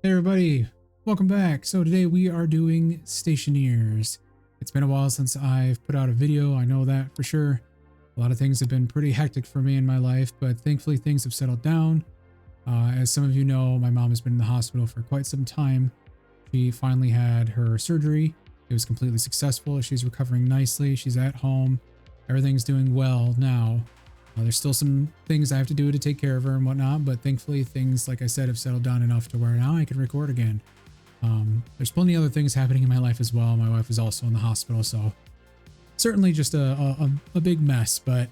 Hey everybody, welcome back. So today we are doing Stationeers. It's been a while since I've put out a video, I know that for sure. A lot of things have been pretty hectic for me in my life, but thankfully things have settled down. As some of you know, my mom has been in the hospital for quite some time. She finally had her surgery. It was completely successful. She's recovering nicely. She's at home. Everything's doing well now. There's still some things I have to do to take care of her and whatnot, but thankfully things, like I said, have settled down enough to where now I can record again. There's plenty of other things happening in my life as well. My wife is also in the hospital, so certainly just a big mess, but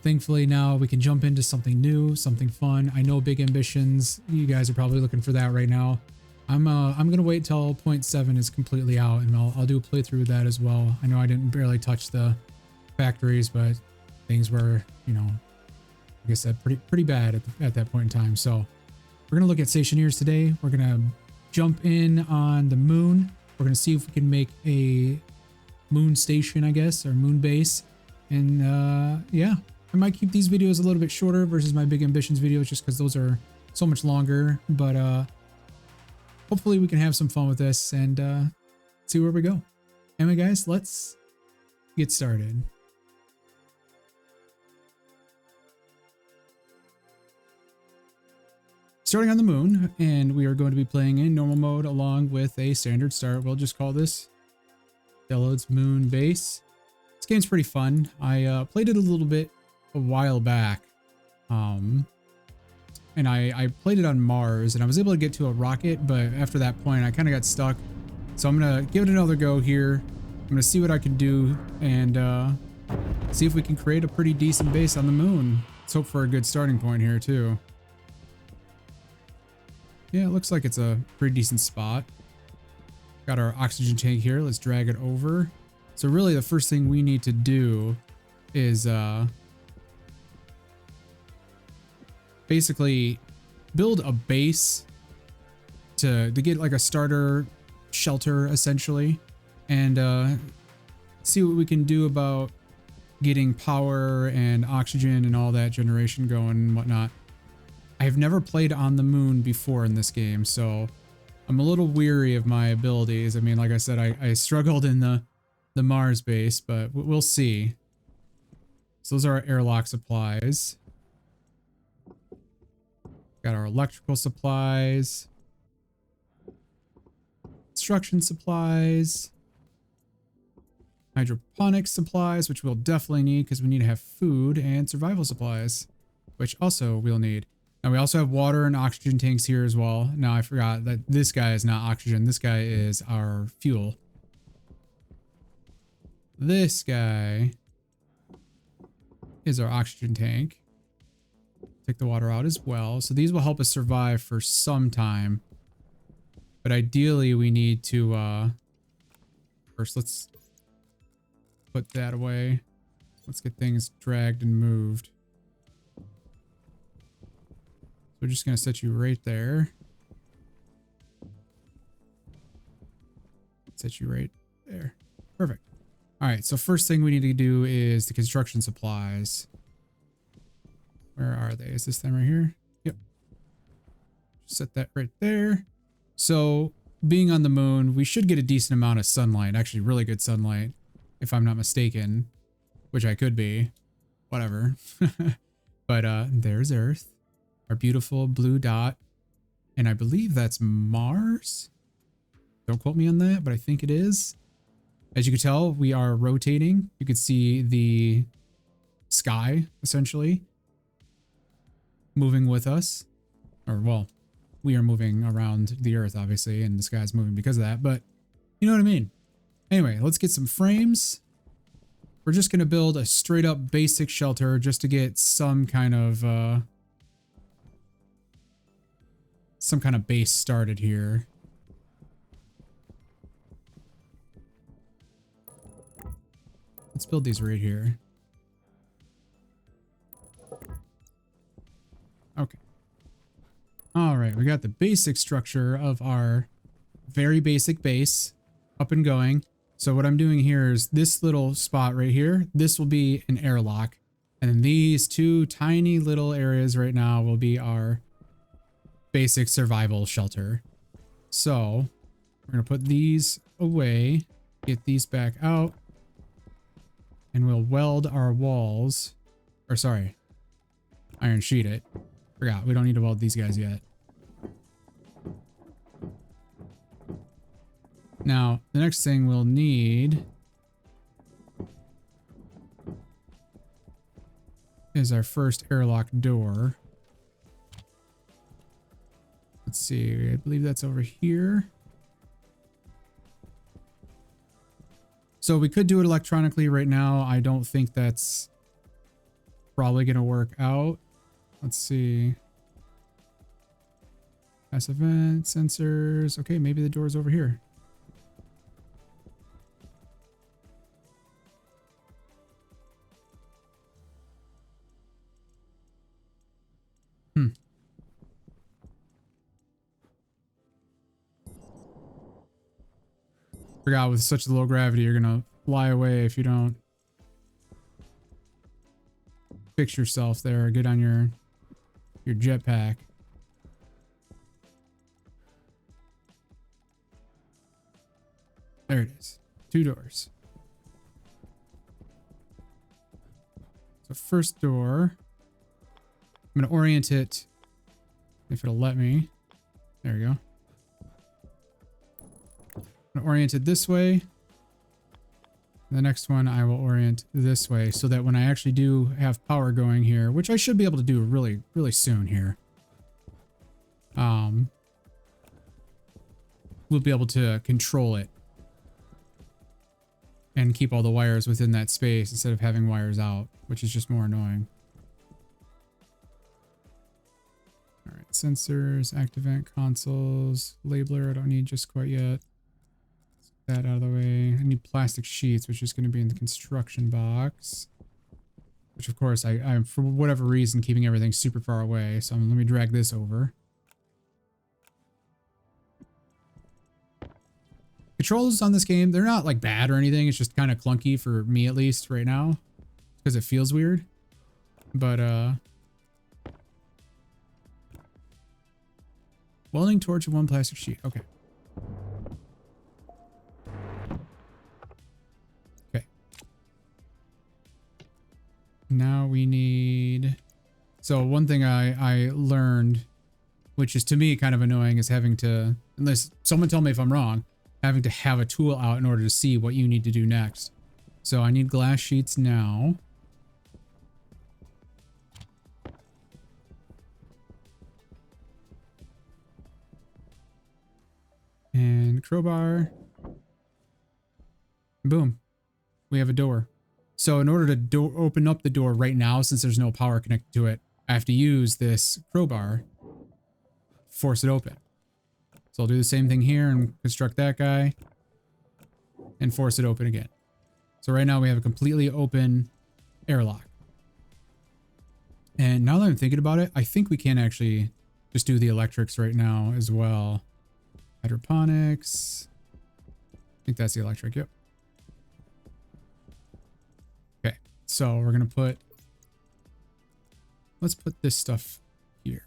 thankfully now we can jump into something new, something fun. I know big ambitions. You guys are probably looking for that right now. I'm gonna wait till 0.7 is completely out, and I'll do a playthrough of that as well. I know I didn't barely touch the factories, but things were, you know, like I said, pretty bad at that point in time. So we're gonna look at Stationeers today. We're gonna jump in on the moon. We're gonna see if we can make a moon station, I guess, or moon base. And yeah, I might keep these videos a little bit shorter versus my big ambitions videos, just because those are so much longer. But hopefully we can have some fun with this and see where we go. Anyway, guys, let's get started. Starting on the moon, and we are going to be playing in normal mode along with a standard start. We'll just call this Deload's Moon Base. This game's pretty fun. I played it a little bit a while back, and I played it on Mars, and I was able to get to a rocket, but after that point, I kind of got stuck. So I'm gonna give it another go here. I'm gonna see what I can do and see if we can create a pretty decent base on the moon. Let's hope for a good starting point here too. Yeah, it looks like it's a pretty decent spot. Got our oxygen tank here. Let's drag it over. So really the first thing we need to do is basically build a base to get like a starter shelter essentially, and see what we can do about getting power and oxygen and all that generation going and whatnot. I have never played on the moon before in this game, so I'm a little weary of my abilities. I mean, like I said, I struggled in the Mars base, but we'll see. So those are our airlock supplies. Got our electrical supplies. Construction supplies. Hydroponics supplies, which we'll definitely need because we need to have food, and survival supplies, which also we'll need. Now we also have water and oxygen tanks here as well. Now I forgot that this guy is not oxygen. This guy is our fuel. This guy is our oxygen tank. Take the water out as well. So these will help us survive for some time. But ideally we need to first let's put that away. Let's get things dragged and moved. We're just gonna set you right there. Set you right there. Perfect. All right, so first thing we need to do is the construction supplies. Where are they? Is this them right here? Yep. Set that right there. So being on the moon, we should get a decent amount of sunlight, actually really good sunlight, if I'm not mistaken, which I could be, whatever. But there's Earth. Our beautiful blue dot. And I believe that's Mars. Don't quote me on that, but I think it is. As you can tell, we are rotating. You can see the sky, essentially, moving with us. Or, well, we are moving around the Earth, obviously, and the sky's moving because of that, but you know what I mean. Anyway, let's get some frames. We're just going to build a straight up basic shelter just to get some kind of base started here. Let's build these right here. Okay. All right, we got the basic structure of our very basic base up and going. So what I'm doing here is this little spot right here. This will be an airlock. And then these two tiny little areas right now will be our basic survival shelter. So we're going to put these away, get these back out, and we'll weld our walls. Or sorry, iron sheet it. Forgot, we don't need to weld these guys yet. Now, the next thing we'll need is our first airlock door. Let's see, I believe that's over here. So we could do it electronically right now. I don't think that's probably going to work out. Let's see. Pass event, sensors. Okay, maybe the door's over here. Forgot with such low gravity, you're gonna fly away if you don't fix yourself there or get on your jetpack. There it is. 2 doors. So first door, I'm gonna orient it if it'll let me. There we go. Orient it this way. The next one I will orient this way so that when I actually do have power going here, which I should be able to do really, really soon here, we'll be able to control it and keep all the wires within that space instead of having wires out, which is just more annoying. All right, sensors, active vent consoles, labeler I don't need just quite yet. That out of the way. I need plastic sheets, which is going to be in the construction box. Which, of course, I'm for whatever reason keeping everything super far away. So let me drag this over. Controls on this game, they're not like bad or anything. It's just kind of clunky for me, at least right now, because it feels weird. But welding torch and 1 plastic sheet. Okay. Now we need... So one thing I learned, which is to me kind of annoying, is having to, unless someone tell me if I'm wrong, having to have a tool out in order to see what you need to do next. So I need glass sheets now. And crowbar. Boom. We have a door. So in order to open up the door right now, since there's no power connected to it, I have to use this crowbar, force it open. So I'll do the same thing here and construct that guy and force it open again. So right now we have a completely open airlock. And now that I'm thinking about it, I think we can actually just do the electrics right now as well. Hydroponics. I think that's the electric, yep. So we're going to put, let's put this stuff here.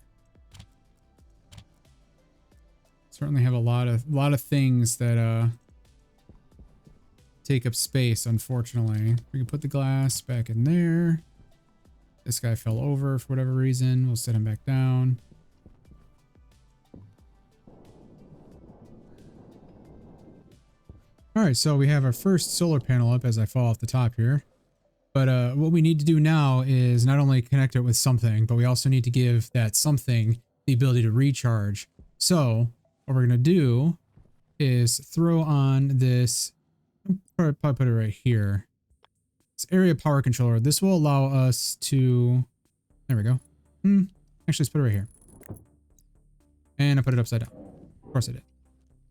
Certainly have a lot of things that take up space, unfortunately. We can put the glass back in there. This guy fell over for whatever reason. We'll set him back down. All right, so we have our first solar panel up as I fall off the top here. But what we need to do now is not only connect it with something, but we also need to give that something the ability to recharge. So what we're going to do is throw on this, I'll probably put it right here. This area power controller. This will allow us to, there we go. Actually, let's put it right here. And I put it upside down. Of course I did.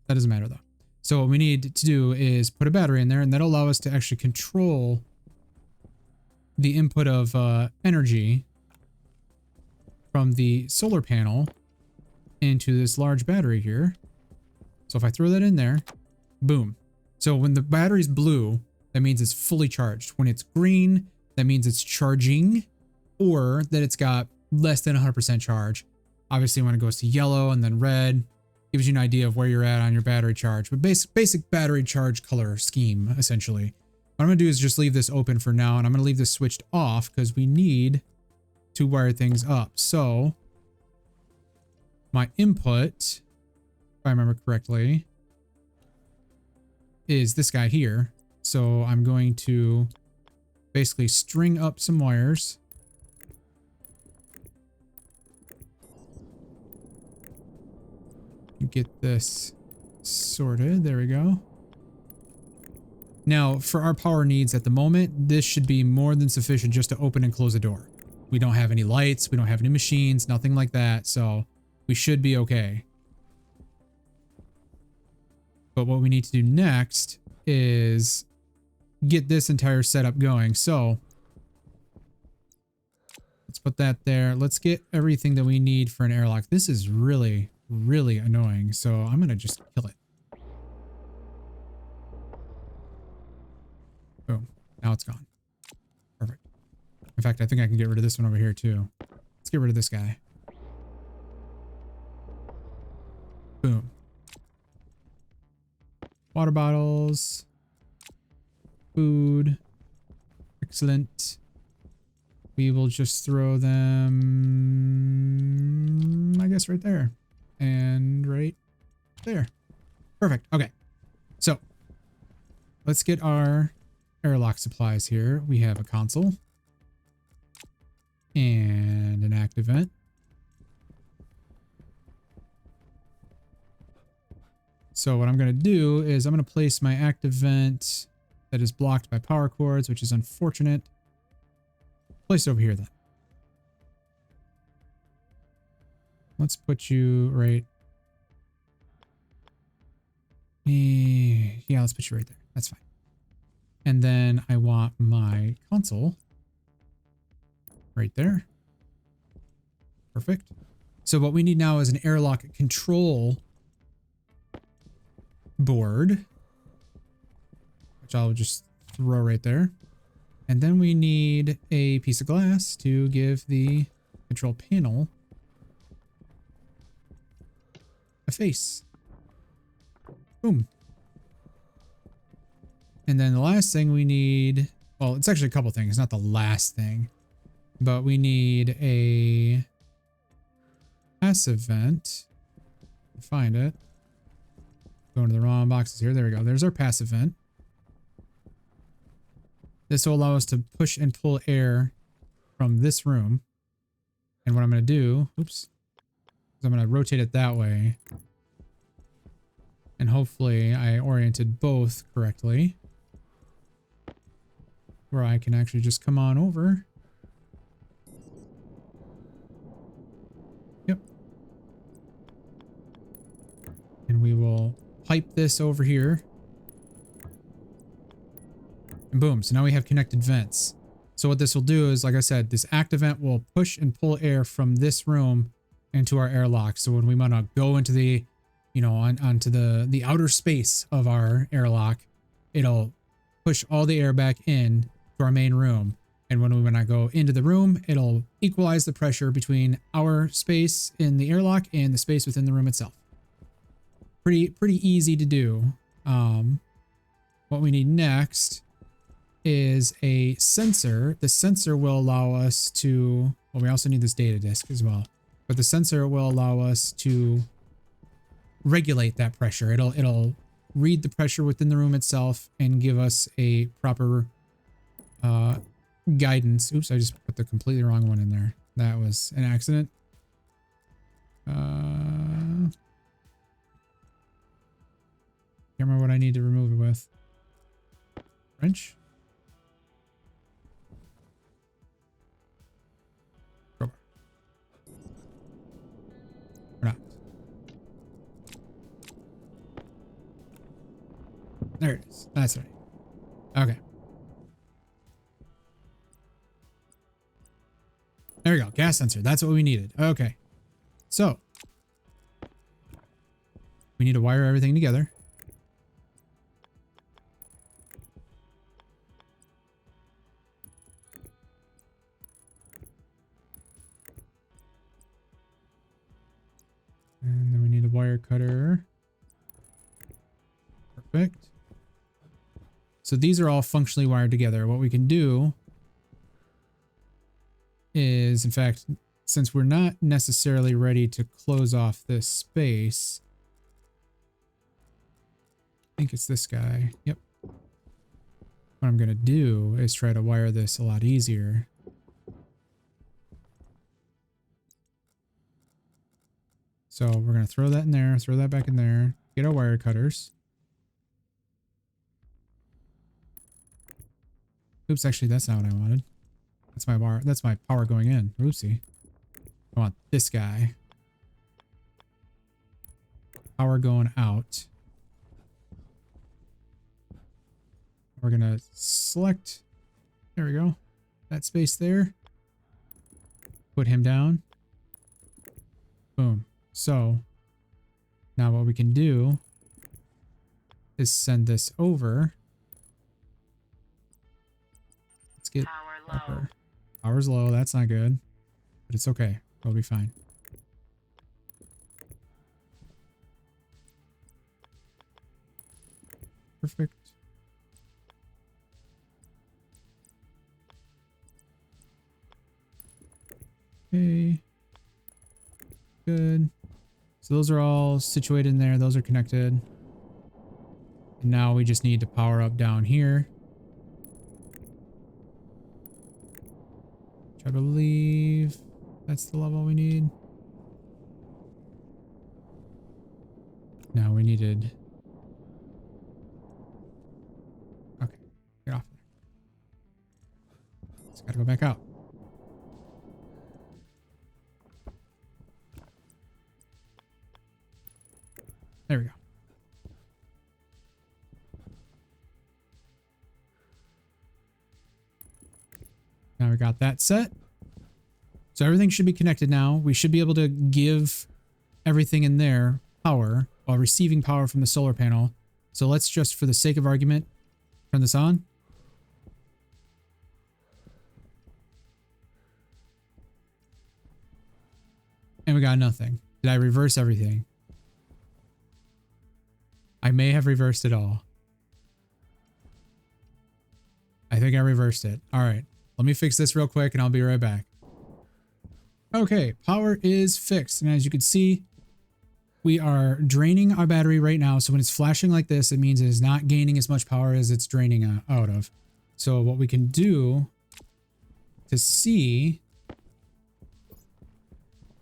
That doesn't matter though. So what we need to do is put a battery in there, and that'll allow us to actually control the input of energy from the solar panel into this large battery here. So if I throw that in there, boom. So when the battery's blue, that means it's fully charged. When it's green, that means it's charging, or that it's got less than 100% charge. Obviously when it goes to yellow and then red, Gives you an idea of where you're at on your battery charge, but basic battery charge color scheme, essentially. What I'm going to do is just leave this open for now, and I'm going to leave this switched off because we need to wire things up. So my input, if I remember correctly, is this guy here. So I'm going to basically string up some wires. Get this sorted. There we go. Now, for our power needs at the moment, this should be more than sufficient just to open and close a door. We don't have any lights. We don't have any machines, nothing like that. So we should be okay. But what we need to do next is get this entire setup going. So let's put that there. Let's get everything that we need for an airlock. This is really annoying. So I'm going to just kill it. Boom. Now it's gone. Perfect. In fact, I think I can get rid of this one over here too. Let's get rid of this guy. Boom. Water bottles. Food. Excellent. We will just throw them, I guess, right there. And right there. Perfect. Okay. So let's get our airlock supplies here. We have a console and an active vent. So what I'm going to do is I'm going to place my active vent that is blocked by power cords, which is unfortunate. Place it over here then. Let's put you right. Yeah, let's put you right there. That's fine. And then I want my console right there. Perfect. So what we need now is an airlock control board, which I'll just throw right there. And then we need a piece of glass to give the control panel a face. Boom. And then the last thing we need, well, it's actually a couple things, not the last thing, but we need a passive vent. Find it. Going to the wrong boxes here. There we go. There's our passive vent. This will allow us to push and pull air from this room. And what I'm going to do, oops, is I'm going to rotate it that way. And hopefully I oriented both correctly, where I can actually just come on over. Yep. And we will pipe this over here. And boom. So now we have connected vents. So what this will do is, like I said, this active vent will push and pull air from this room into our airlock. So when we want to go into the, you know, onto the outer space of our airlock, it'll push all the air back in to our main room. And when we want to go into the room, it'll equalize the pressure between our space in the airlock and the space within the room itself. Pretty easy to do. What we need next is a sensor. The sensor will allow us to, well, we also need this data disk as well, but the sensor will allow us to regulate that pressure. It'll read the pressure within the room itself and give us a proper guidance. Oops, I just put the completely wrong one in there. That was an accident. Can't remember what I need to remove it with. Wrench? Crowbar. Or not. There it is. That's right. Okay. There we go. Gas sensor. That's what we needed. Okay. So we need to wire everything together. And then we need a wire cutter. cutter. Perfect. So these are all functionally wired together. What we can do is, in fact, since we're not necessarily ready to close off this space, I think it's this guy. Yep. What I'm going to do is try to wire this a lot easier. So we're going to throw that in there, throw that back in there, get our wire cutters. Oops, actually, that's not what I wanted. That's my bar. That's my power going in. Oopsie. I want this guy. Power going out. We're going to select, there we go, that space there. Put him down. Boom. So now what we can do is send this over. Let's get proper. Power's low. That's not good, but it's okay. We'll be fine. Perfect. Okay. Good. So those are all situated in there. Those are connected. And now we just need to power up down here. Which I believe that's the level we need. Now we needed... Okay, get off there. Just gotta go back out. There we go. Now we got that set. So everything should be connected now. We should be able to give everything in there power while receiving power from the solar panel. So let's just, for the sake of argument, turn this on. And we got nothing. Did I reverse everything? I may have reversed it all. I think I reversed it. All right. Let me fix this real quick and I'll be right back. Okay, power is fixed. And as you can see, we are draining our battery right now. So when it's flashing like this, it means it is not gaining as much power as it's draining out of. So what we can do to see...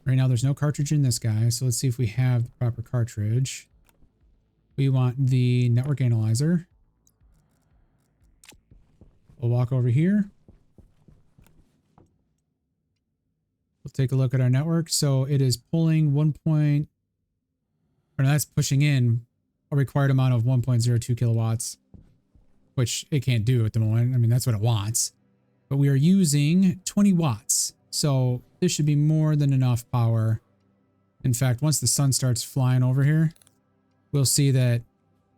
Right now there's no cartridge in this guy. So let's see if we have the proper cartridge. We want the network analyzer. We'll walk over here. We'll take a look at our network. So it is pulling that's pushing in a required amount of 1.02 kilowatts, which it can't do at the moment. I mean, that's what it wants. But we are using 20 watts. So this should be more than enough power. In fact, once the sun starts flying over here, we'll see that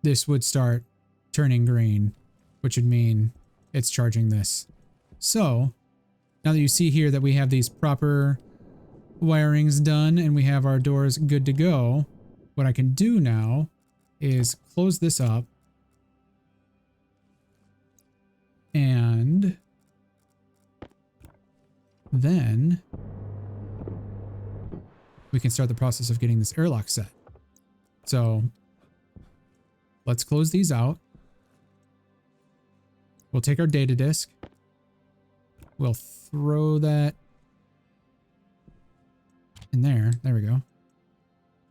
this would start turning green, which would mean it's charging this. So now that you see here that we have these proper wirings done and we have our doors good to go, what I can do now is close this up and then we can start the process of getting this airlock set. So let's close these out. We'll take our data disk. We'll throw that in there. There we go.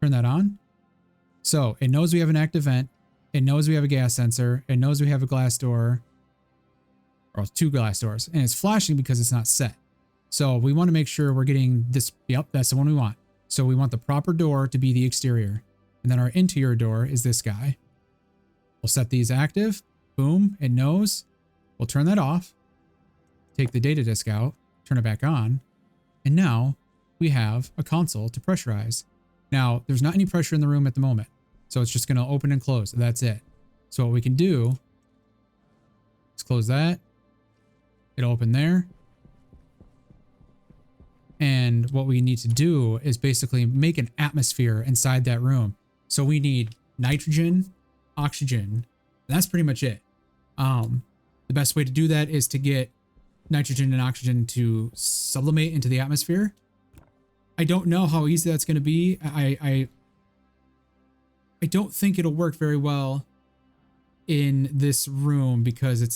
Turn that on. So it knows we have an active vent. It knows we have a gas sensor. It knows we have a glass door. Or 2 glass doors. And it's flashing because it's not set. So we want to make sure we're getting this. Yep, that's the one we want. So we want the proper door to be the exterior. And then our interior door is this guy. We'll set these active. Boom. It knows. We'll turn that off. Take the data disk out. Turn it back on. And now we have a console to pressurize. Now, there's not any pressure in the room at the moment. So it's just going to open and close. That's it. So what we can do is close that. It'll open there. And what we need to do is basically make an atmosphere inside that room. So we need nitrogen, oxygen, and that's pretty much it. The best way to do that is to get nitrogen and oxygen to sublimate into the atmosphere. I don't know how easy that's going to be. I don't think it'll work very well in this room because it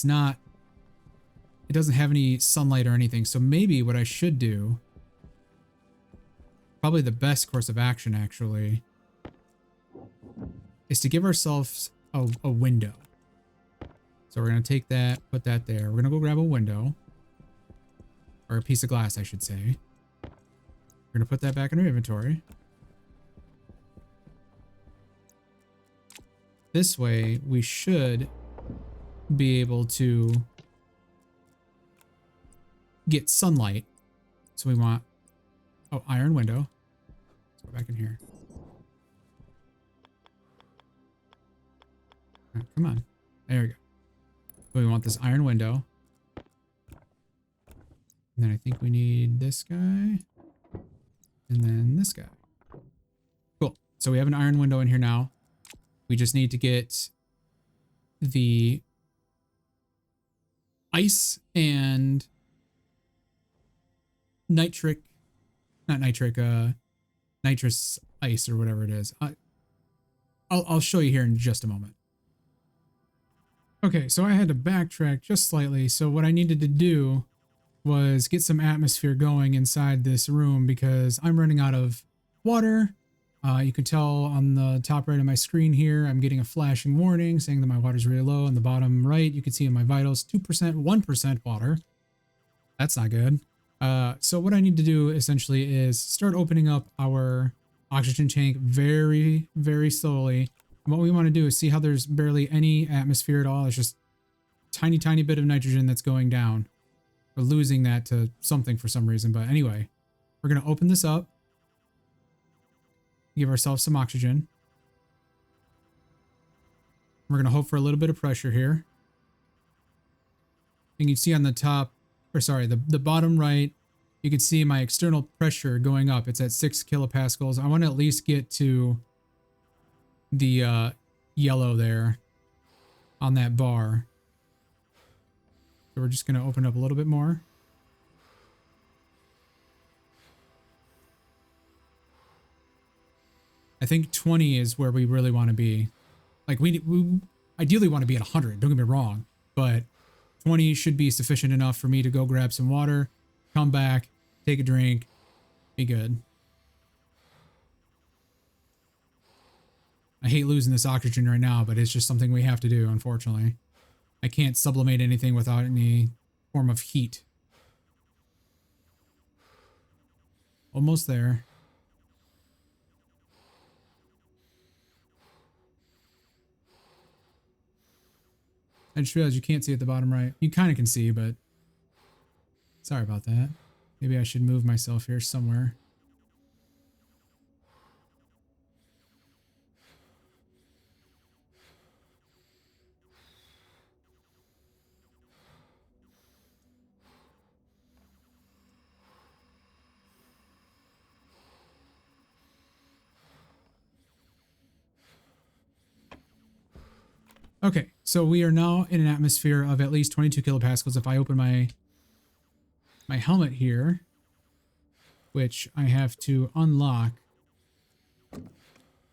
doesn't have any sunlight or anything. So maybe what I should do, probably the best course of action actually, is to give ourselves a window. So we're going to take that, put that there. We're going to go grab a window, or a piece of glass, I should say. We're going to put that back in our inventory. This way, we should be able to get sunlight. So we want, oh, iron window. Let's go back in here. Oh, come on. There we go. So we want this iron window. And then I think we need this guy. And then this guy. Cool. So we have an iron window in here now. We just need to get the ice and nitrous ice or whatever it is. I'll show you here in just a moment. Okay, so I had to backtrack just slightly. So what I needed to do was get some atmosphere going inside this room because I'm running out of water. You can tell on the top right of my screen here, I'm getting a flashing warning saying that my water's really low. On the bottom right, you can see in my vitals, 2%, 1% water. That's not good. So what I need to do essentially is start opening up our oxygen tank very, very slowly. And what we want to do is see how there's barely any atmosphere at all. It's just tiny, tiny bit of nitrogen that's going down. We're losing that to something for some reason. But anyway, we're going to open this up. Give ourselves some oxygen. We're going to hope for a little bit of pressure here. And you can see on the top, or sorry, the bottom right, you can see my external pressure going up. It's at 6 kilopascals. I want to at least get to the yellow there on that bar. So we're just going to open up a little bit more. I think 20 is where we really want to be. Like we ideally want to be at 100, don't get me wrong, but 20 should be sufficient enough for me to go grab some water, come back, take a drink, be good. I hate losing this oxygen right now, but it's just something we have to do, unfortunately. I can't sublimate anything without any form of heat. Almost there. I just realized you can't see at the bottom right. You kind of can see, but sorry about that. Maybe I should move myself here somewhere. Okay, so we are now in an atmosphere of at least 22 kilopascals. If I open my helmet here, which I have to unlock.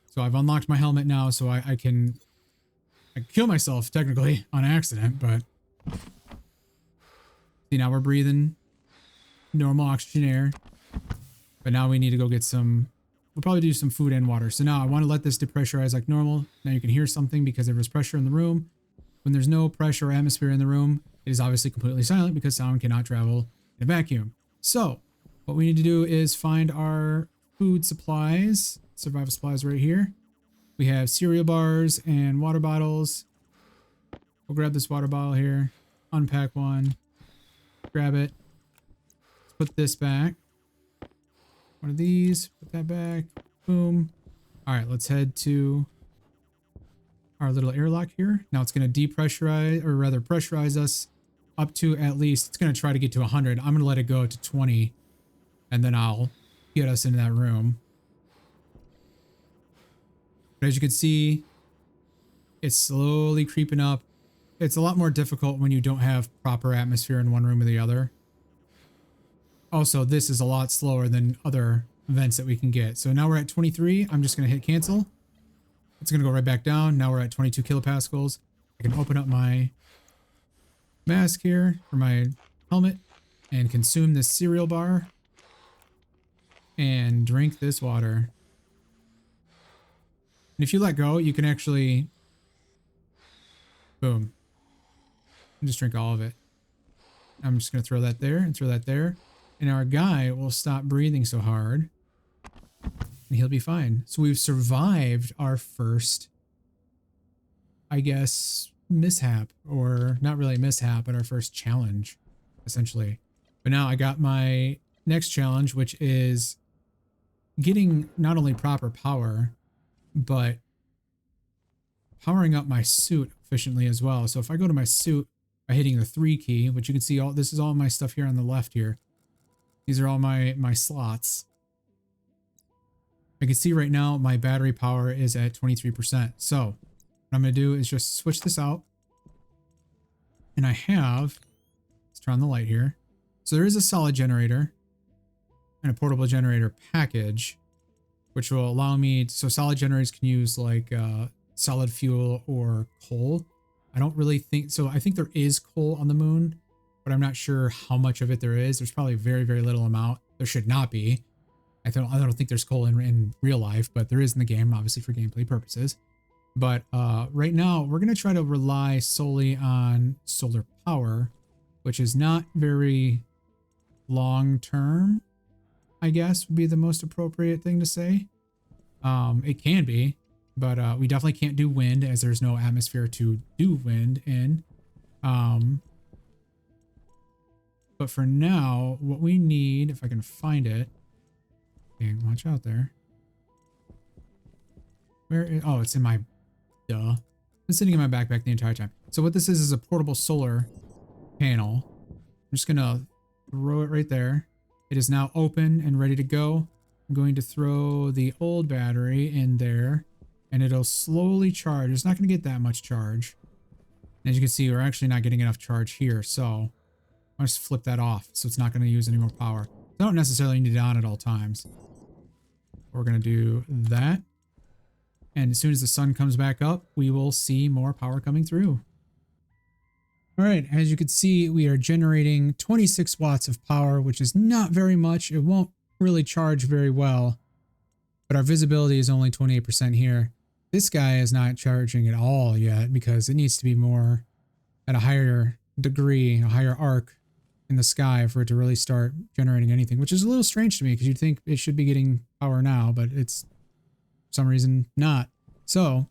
So I've unlocked my helmet now, so I can kill myself technically on accident, but see, now we're breathing normal oxygen air. But now we need to go get some, we'll probably do some food and water. So now I want to let this depressurize like normal. Now you can hear something because there was pressure in the room. When there's no pressure or atmosphere in the room, it is obviously completely silent because sound cannot travel in a vacuum. So what we need to do is find our food supplies, survival supplies right here. We have cereal bars and water bottles. We'll grab this water bottle here, unpack one, grab it, put this back. One of these, put that back, boom. All right, let's head to our little airlock here. Now it's going to depressurize, or rather pressurize us up to at least, it's going to try to get to 100. I'm going to let it go to 20, and then I'll get us into that room. But as you can see, it's slowly creeping up. It's a lot more difficult when you don't have proper atmosphere in one room or the other. Also, this is a lot slower than other events that we can get. So now we're at 23. I'm just going to hit cancel. It's going to go right back down. Now we're at 22 kilopascals. I can open up my mask here, or my helmet, and consume this cereal bar and drink this water. And if you let go, you can actually, boom, and just drink all of it. I'm just going to throw that there and throw that there. And our guy will stop breathing so hard and he'll be fine. So we've survived our first, I guess, mishap, or not really mishap, but our first challenge, essentially. But now I got my next challenge, which is getting not only proper power, but powering up my suit efficiently as well. So if I go to my suit by hitting the 3 key, which you can see, all this is all my stuff here on the left here. These are all my slots. I can see right now my battery power is at 23%. So what I'm going to do is just switch this out. And I have, let's turn on the light here. So there is a solid generator and a portable generator package, which will allow me to, so solid generators can use like solid fuel or coal. I don't really think, so I think there is coal on the moon, but I'm not sure how much of it there is. There's probably very, very little amount. There should not be. I don't think there's coal in real life, but there is in the game, obviously for gameplay purposes. But right now, we're going to try to rely solely on solar power, which is not very long-term, I guess, would be the most appropriate thing to say. It can be, but we definitely can't do wind, as there's no atmosphere to do wind in. But for now, what we need, if I can find it, okay, watch out there. Oh, it's in my, duh. It's sitting in my backpack the entire time. So what this is a portable solar panel. I'm just gonna throw it right there. It is now open and ready to go. I'm going to throw the old battery in there and it'll slowly charge. It's not gonna get that much charge. And as you can see, we're actually not getting enough charge here. So I'll just flip that off so it's not going to use any more power. I don't necessarily need it on at all times. We're going to do that. And as soon as the sun comes back up, we will see more power coming through. All right, as you can see, we are generating 26 watts of power, which is not very much. It won't really charge very well, but our visibility is only 28% here. This guy is not charging at all yet because it needs to be more at a higher degree, a higher arc in the sky for it to really start generating anything, which is a little strange to me because you'd think it should be getting power now, but it's for some reason not. So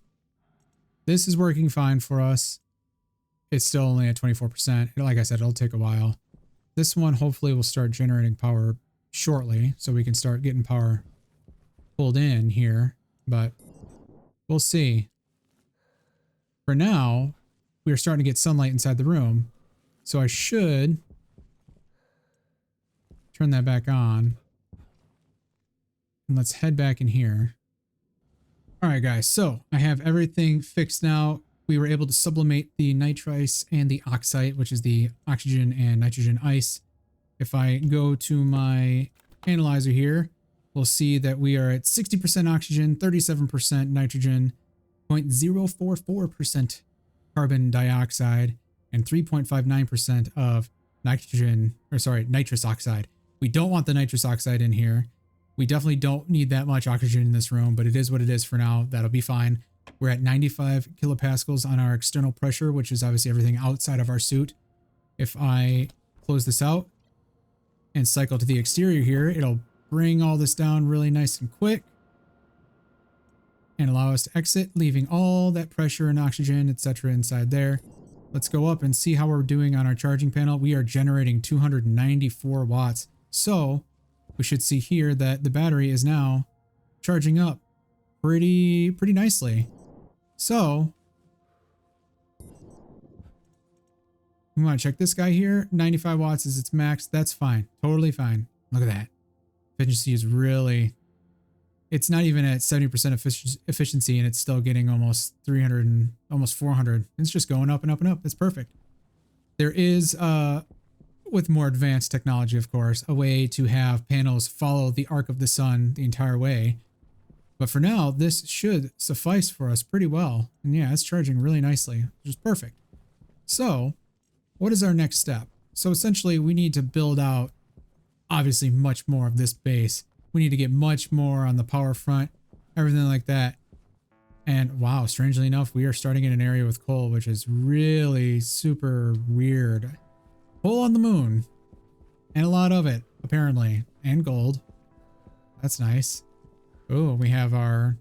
this is working fine for us. It's still only at 24%. Like I said, it'll take a while. This one hopefully will start generating power shortly so we can start getting power pulled in here, but we'll see. For now, we are starting to get sunlight inside the room, so I should turn that back on. And let's head back in here. All right, guys, so I have everything fixed now. We were able to sublimate the nitrice and the oxide, which is the oxygen and nitrogen ice. If I go to my analyzer here, we'll see that we are at 60% oxygen, 37% nitrogen, 0.044% carbon dioxide, and 3.59% of nitrous oxide. We don't want the nitrous oxide in here. We definitely don't need that much oxygen in this room, but it is what it is for now. That'll be fine. We're at 95 kilopascals on our external pressure, which is obviously everything outside of our suit. If I close this out and cycle to the exterior here, it'll bring all this down really nice and quick and allow us to exit, leaving all that pressure and oxygen, etc. inside there. Let's go up and see how we're doing on our charging panel. We are generating 294 watts. So we should see here that the battery is now charging up pretty nicely. So we want to check this guy here. 95 watts is its max. That's fine. Totally fine. Look at that. Efficiency is really it's not even at 70% efficiency, and it's still getting almost 300 and almost 400. It's just going up and up and up. It's perfect. There is, with more advanced technology, of course, a way to have panels follow the arc of the sun the entire way. But for now, this should suffice for us pretty well. And yeah, it's charging really nicely, which is perfect. So what is our next step? So essentially we need to build out obviously much more of this base. We need to get much more on the power front, everything like that. And wow, strangely enough, we are starting in an area with coal, which is really super weird. Coal on the moon, and a lot of it apparently, and gold. That's nice. Oh, we have our,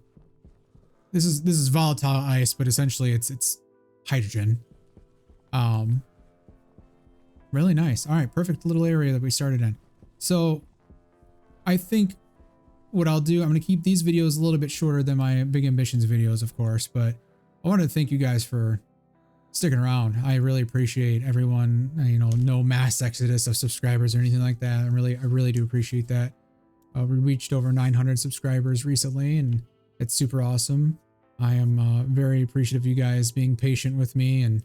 this is volatile ice, but essentially it's hydrogen. Really nice. All right, perfect little area that we started in. So I think what I'll do, I'm going to keep these videos a little bit shorter than my Big Ambitions videos, of course, but I wanted to thank you guys for sticking around. I really appreciate everyone, you know, no mass exodus of subscribers or anything like that. I really do appreciate that. We reached over 900 subscribers recently, and it's super awesome. I am very appreciative of you guys being patient with me, and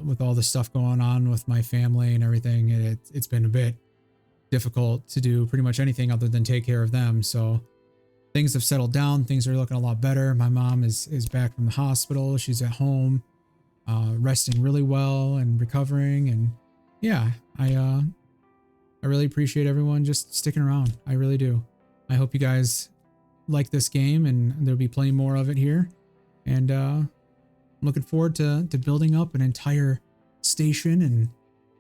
with all the stuff going on with my family and everything. It's been a bit difficult to do pretty much anything other than take care of them. So things have settled down. Things are looking a lot better. My mom is back from the hospital. She's at home, resting really well and recovering. And yeah, I really appreciate everyone just sticking around. I really do. I hope you guys like this game, and there'll be plenty more of it here. And I'm looking forward to building up an entire station and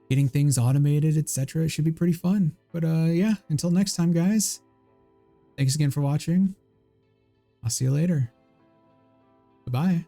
getting things automated, etc. It should be pretty fun. But yeah, until next time, guys. Thanks again for watching. I'll see you later. Bye-bye.